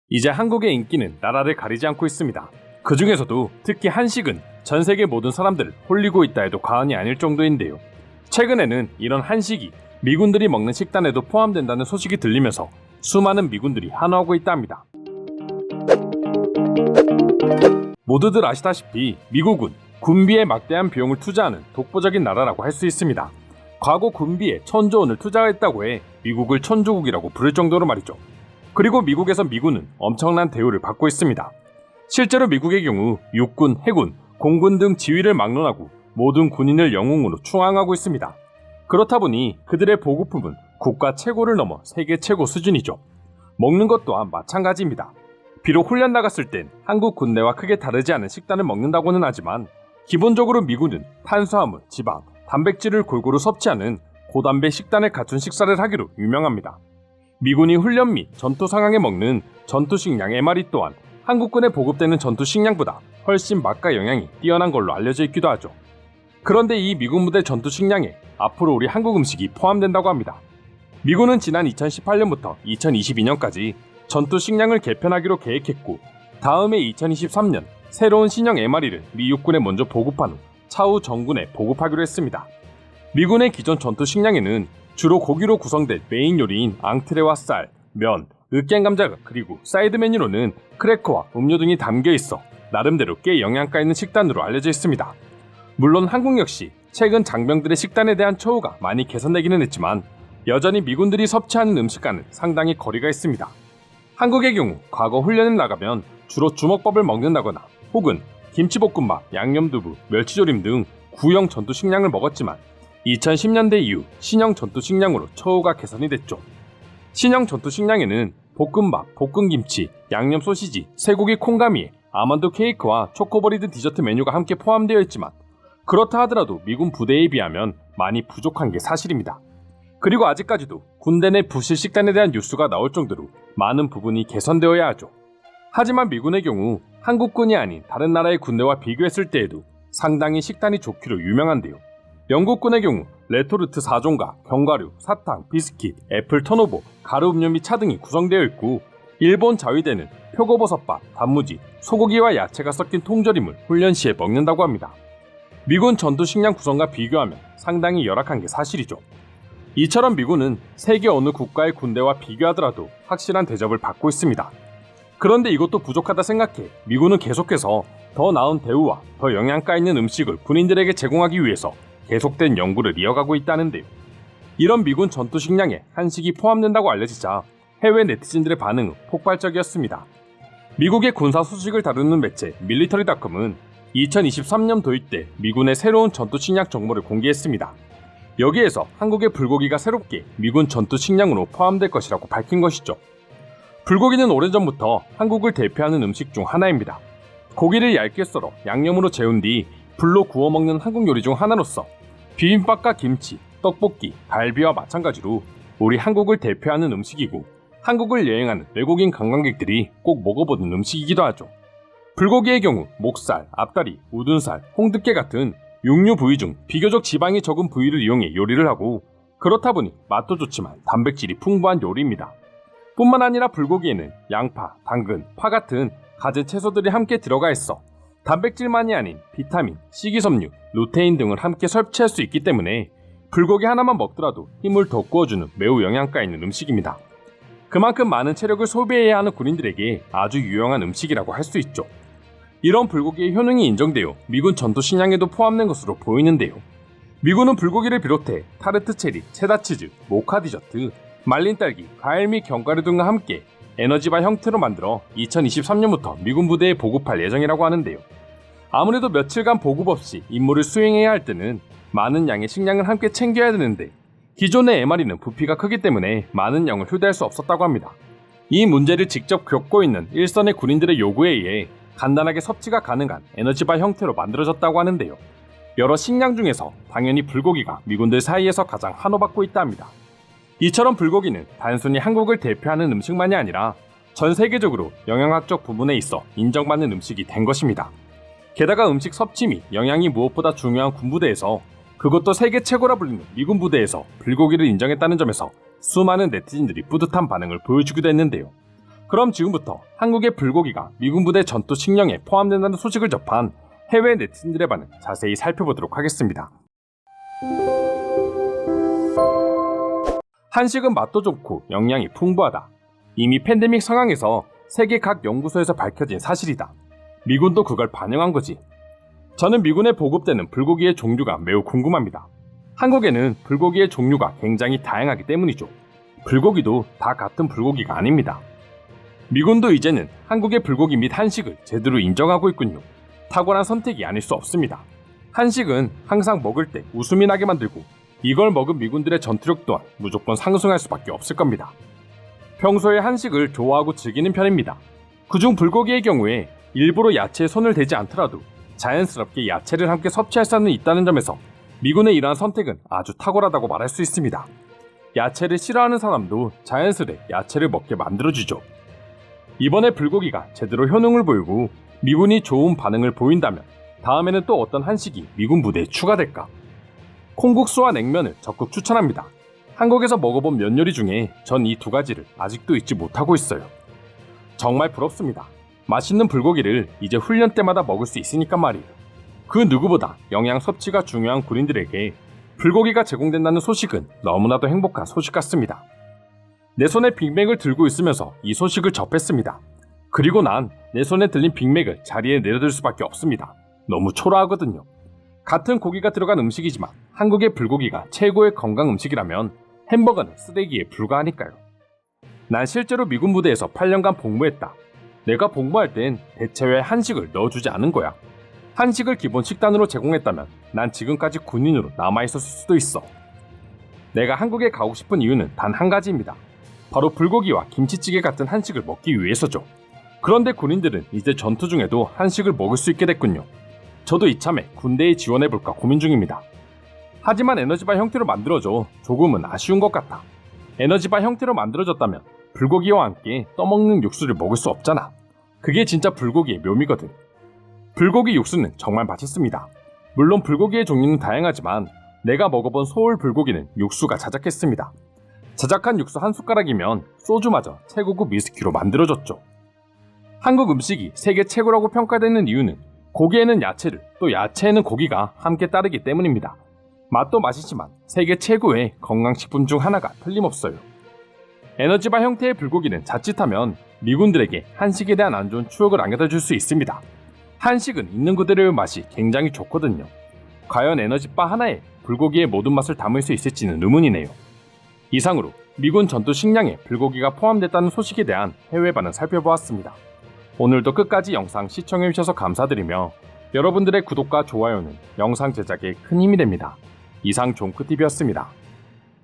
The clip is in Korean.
이제 한국의 인기는 나라를 가리지 않고 있습니다. 그 중에서도 특히 한식은 전 세계 모든 사람들을 홀리고 있다 해도 과언이 아닐 정도인데요. 최근에는 이런 한식이 미군들이 먹는 식단에도 포함된다는 소식이 들리면서 수많은 미군들이 환호하고 있다 합니다. 모두들 아시다시피 미국은 군비에 막대한 비용을 투자하는 독보적인 나라라고 할 수 있습니다. 과거 군비에 1,000조 원을 투자했다고 해 미국을 천조국이라고 부를 정도로 말이죠. 그리고 미국에서 미군은 엄청난 대우를 받고 있습니다. 실제로 미국의 경우 육군, 해군, 공군 등 지위를 막론하고 모든 군인을 영웅으로 충항하고 있습니다. 그렇다 보니 그들의 보급품은 국가 최고를 넘어 세계 최고 수준이죠. 먹는 것 또한 마찬가지입니다. 비록 훈련 나갔을 땐 한국 군대와 크게 다르지 않은 식단을 먹는다고는 하지만 기본적으로 미군은 탄수화물, 지방, 단백질을 골고루 섭취하는 고단백 식단을 갖춘 식사를 하기로 유명합니다. 미군이 훈련 및 전투 상황에 먹는 전투식량 MRE 또한 한국군에 보급되는 전투식량보다 훨씬 맛과 영양이 뛰어난 걸로 알려져 있기도 하죠. 그런데 이 미군 부대 전투식량에 앞으로 우리 한국 음식이 포함된다고 합니다. 미군은 지난 2018년부터 2022년까지 전투식량을 개편하기로 계획했고 다음해 2023년 새로운 신형 MRE를 미 육군에 먼저 보급한 후 차후 정군에 보급하기로 했습니다. 미군의 기존 전투식량에는 주로 고기로 구성된 메인 요리인 앙트레와 쌀, 면, 으깬감자 그리고 사이드 메뉴로는 크래커와 음료 등이 담겨 있어 나름대로 꽤 영양가 있는 식단으로 알려져 있습니다. 물론 한국 역시 최근 장병들의 식단에 대한 처우가 많이 개선되기는 했지만 여전히 미군들이 섭취하는 음식과는 상당히 거리가 있습니다. 한국의 경우 과거 훈련을 나가면 주로 주먹밥을 먹는다거나 혹은 김치볶음밥, 양념두부, 멸치조림 등 구형 전투식량을 먹었지만 2010년대 이후 신형 전투식량으로 처우가 개선이 됐죠. 신형 전투식량에는 볶음밥, 볶음김치, 양념 소시지, 쇠고기 콩가미에 아몬드 케이크와 초코버리드 디저트 메뉴가 함께 포함되어 있지만 그렇다 하더라도 미군 부대에 비하면 많이 부족한 게 사실입니다. 그리고 아직까지도 군대 내 부실 식단에 대한 뉴스가 나올 정도로 많은 부분이 개선되어야 하죠. 하지만 미군의 경우 한국군이 아닌 다른 나라의 군대와 비교했을 때에도 상당히 식단이 좋기로 유명한데요. 영국군의 경우 레토르트 4종과 견과류, 사탕, 비스킷, 애플 턴오버, 가루 음료 및 차 등이 구성되어 있고 일본 자위대는 표고버섯밥, 단무지, 소고기와 야채가 섞인 통조림을 훈련 시에 먹는다고 합니다. 미군 전투식량 구성과 비교하면 상당히 열악한 게 사실이죠. 이처럼 미군은 세계 어느 국가의 군대와 비교하더라도 확실한 대접을 받고 있습니다. 그런데 이것도 부족하다 생각해 미군은 계속해서 더 나은 대우와 더 영양가 있는 음식을 군인들에게 제공하기 위해서 계속된 연구를 이어가고 있다는데요. 이런 미군 전투식량에 한식이 포함된다고 알려지자 해외 네티즌들의 반응은 폭발적이었습니다. 미국의 군사 소식을 다루는 매체 밀리터리닷컴은 2023년 도입돼 미군의 새로운 전투식량 정보를 공개했습니다. 여기에서 한국의 불고기가 새롭게 미군 전투식량으로 포함될 것이라고 밝힌 것이죠. 불고기는 오래전부터 한국을 대표하는 음식 중 하나입니다. 고기를 얇게 썰어 양념으로 재운 뒤 불로 구워 먹는 한국 요리 중 하나로서 비빔밥과 김치, 떡볶이, 갈비와 마찬가지로 우리 한국을 대표하는 음식이고 한국을 여행하는 외국인 관광객들이 꼭 먹어보는 음식이기도 하죠. 불고기의 경우 목살, 앞다리, 우둔살, 홍두깨 같은 육류 부위 중 비교적 지방이 적은 부위를 이용해 요리를 하고 그렇다 보니 맛도 좋지만 단백질이 풍부한 요리입니다. 뿐만 아니라 불고기에는 양파, 당근, 파 같은 갖은 채소들이 함께 들어가 있어 단백질만이 아닌 비타민, 식이섬유, 루테인 등을 함께 섭취할 수 있기 때문에 불고기 하나만 먹더라도 힘을 돋구어주는 매우 영양가 있는 음식입니다. 그만큼 많은 체력을 소비해야 하는 군인들에게 아주 유용한 음식이라고 할 수 있죠. 이런 불고기의 효능이 인정되어 미군 전투식량에도 포함된 것으로 보이는데요. 미군은 불고기를 비롯해 타르트 체리, 체다치즈, 모카 디저트, 말린 딸기, 과일 및 견과류 등과 함께 에너지바 형태로 만들어 2023년부터 미군 부대에 보급할 예정이라고 하는데요. 아무래도 며칠간 보급 없이 임무를 수행해야 할 때는 많은 양의 식량을 함께 챙겨야 되는데 기존의 MRE는 부피가 크기 때문에 많은 양을 휴대할 수 없었다고 합니다. 이 문제를 직접 겪고 있는 일선의 군인들의 요구에 의해 간단하게 섭취가 가능한 에너지바 형태로 만들어졌다고 하는데요. 여러 식량 중에서 당연히 불고기가 미군들 사이에서 가장 환호받고 있다 합니다. 이처럼 불고기는 단순히 한국을 대표하는 음식만이 아니라 전 세계적으로 영양학적 부분에 있어 인정받는 음식이 된 것입니다. 게다가 음식 섭취 및 영양이 무엇보다 중요한 군부대에서 그것도 세계 최고라 불리는 미군 부대에서 불고기를 인정했다는 점에서 수많은 네티즌들이 뿌듯한 반응을 보여주기도 했는데요. 그럼 지금부터 한국의 불고기가 미군 부대 전투 식량에 포함된다는 소식을 접한 해외 네티즌들의 반응 자세히 살펴보도록 하겠습니다. 한식은 맛도 좋고 영양이 풍부하다. 이미 팬데믹 상황에서 세계 각 연구소에서 밝혀진 사실이다. 미군도 그걸 반영한 거지. 저는 미군에 보급되는 불고기의 종류가 매우 궁금합니다. 한국에는 불고기의 종류가 굉장히 다양하기 때문이죠. 불고기도 다 같은 불고기가 아닙니다. 미군도 이제는 한국의 불고기 및 한식을 제대로 인정하고 있군요. 탁월한 선택이 아닐 수 없습니다. 한식은 항상 먹을 때 웃음이 나게 만들고 이걸 먹은 미군들의 전투력 또한 무조건 상승할 수밖에 없을 겁니다. 평소에 한식을 좋아하고 즐기는 편입니다. 그중 불고기의 경우에 일부러 야채에 손을 대지 않더라도 자연스럽게 야채를 함께 섭취할 수는 있다는 점에서 미군의 이러한 선택은 아주 탁월하다고 말할 수 있습니다. 야채를 싫어하는 사람도 자연스레 야채를 먹게 만들어주죠. 이번에 불고기가 제대로 효능을 보이고 미군이 좋은 반응을 보인다면 다음에는 또 어떤 한식이 미군 부대에 추가될까? 콩국수와 냉면을 적극 추천합니다. 한국에서 먹어본 면 요리 중에 전 이 두 가지를 아직도 잊지 못하고 있어요. 정말 부럽습니다. 맛있는 불고기를 이제 훈련 때마다 먹을 수 있으니까 말이에요. 그 누구보다 영양 섭취가 중요한 군인들에게 불고기가 제공된다는 소식은 너무나도 행복한 소식 같습니다. 내 손에 빅맥을 들고 있으면서 이 소식을 접했습니다. 그리고 난 내 손에 들린 빅맥을 자리에 내려둘 수밖에 없습니다. 너무 초라하거든요. 같은 고기가 들어간 음식이지만 한국의 불고기가 최고의 건강 음식이라면 햄버거는 쓰레기에 불과하니까요. 난 실제로 미군 부대에서 8년간 복무했다. 내가 복무할 땐 대체회에 한식을 넣어주지 않은 거야. 한식을 기본 식단으로 제공했다면 난 지금까지 군인으로 남아있었을 수도 있어. 내가 한국에 가고 싶은 이유는 단 한 가지입니다. 바로 불고기와 김치찌개 같은 한식을 먹기 위해서죠. 그런데 군인들은 이제 전투 중에도 한식을 먹을 수 있게 됐군요. 저도 이참에 군대에 지원해볼까 고민 중입니다. 하지만 에너지바 형태로 만들어져 조금은 아쉬운 것 같아. 에너지바 형태로 만들어졌다면 불고기와 함께 떠먹는 육수를 먹을 수 없잖아. 그게 진짜 불고기의 묘미거든. 불고기 육수는 정말 맛있습니다. 물론 불고기의 종류는 다양하지만 내가 먹어본 소울 불고기는 육수가 자작했습니다. 자작한 육수 한 숟가락이면 소주마저 최고급 위스키로 만들어졌죠. 한국 음식이 세계 최고라고 평가되는 이유는 고기에는 야채를 또 야채에는 고기가 함께 따르기 때문입니다. 맛도 맛이지만 세계 최고의 건강식품 중 하나가 틀림없어요. 에너지바 형태의 불고기는 자칫하면 미군들에게 한식에 대한 안 좋은 추억을 안겨다 줄 수 있습니다. 한식은 있는 그대로의 맛이 굉장히 좋거든요. 과연 에너지바 하나에 불고기의 모든 맛을 담을 수 있을지는 의문이네요. 이상으로 미군 전투 식량에 불고기가 포함됐다는 소식에 대한 해외 반응 살펴보았습니다. 오늘도 끝까지 영상 시청해주셔서 감사드리며 여러분들의 구독과 좋아요는 영상 제작에 큰 힘이 됩니다. 이상 종크TV였습니다.